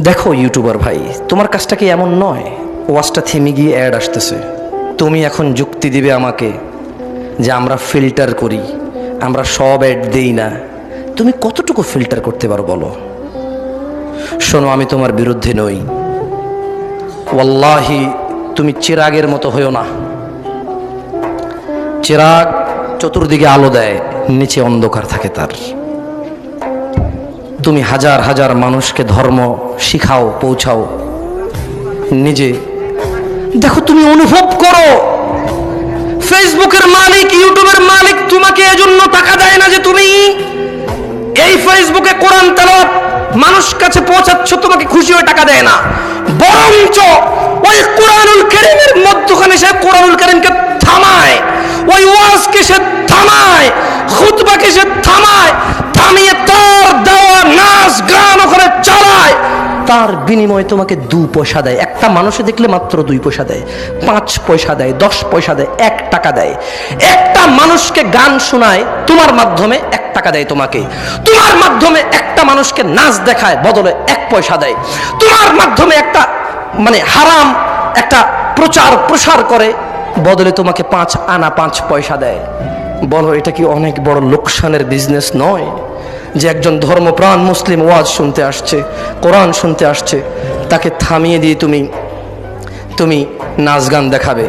দেখো ইউটিউবার ভাই, তোমার কাজটা কি এমন নয়? ওয়াজটা থেমে গিয়ে অ্যাড আসতেছে, তুমি এখন যুক্তি দিবে আমাকে যে আমরা ফিল্টার করি, আমরা সব অ্যাড দেই না। তুমি কতটুকু ফিল্টার করতে পারো বলো? শোনো, আমি তোমার বিরুদ্ধে নই, ওয়াল্লাহি তুমি চিরাগের মতো হইও না। চিরাগ চতুর্দিকে আলো দেয়, নিচে অন্ধকার থাকে তার। তুমি হাজার হাজার মানুষকে ধর্ম শিখাও, পৌঁছাও, নিজে দেখো, তুমি অনুভব করো ফেসবুকের মালিক, ইউটিউবের মালিক তোমাকে এজন্য টাকা দেয় না যে তুমি এই ফেসবুকে কোরআন তেলাওয়াত মানুষ কাছে পৌঁছাচ্ছ, তোমাকে খুশি হয়ে টাকা দেয় না, বরঞ্চ ওই কোরআনুল কারীমের মধ্যখানে সে কোরআনুল কারীমকে থামায়, ওই ওয়াজকে সে থামায়, খুতবাকে সে থামায়, থামিয়ে তার দেওয়া নাচ গান ওখানে চালায়, তার বিনিময়ে তোমাকে 2 পয়সা দেয়। একটা মানুষে দেখলে মাত্র 2 পয়সা দেয়, 5 পয়সা দেয়, 10 পয়সা দেয়, 1 টাকা দেয়। একটা মানুষকে গান শোনায় তোমার মাধ্যমে 1 টাকা দেয় তোমাকে, তোমার মাধ্যমে একটা মানুষকে নাচ দেখায় বদলে 1 পয়সা দেয়, তোমার মাধ্যমে একটা হারাম একটা প্রসার করে বদলে তোমাকে 5 আনা 5 পয়সা দেয়। বলো, এটা কি অনেক বড় লোকসানের বিজনেস নয়? যে একজন ধর্মপ্রাণ মুসলিম ওয়াজ শুনতে আসছে, কোরআন শুনতে আসছে, তাকে থামিয়ে দিয়ে তুমি নাচ গান দেখাবে।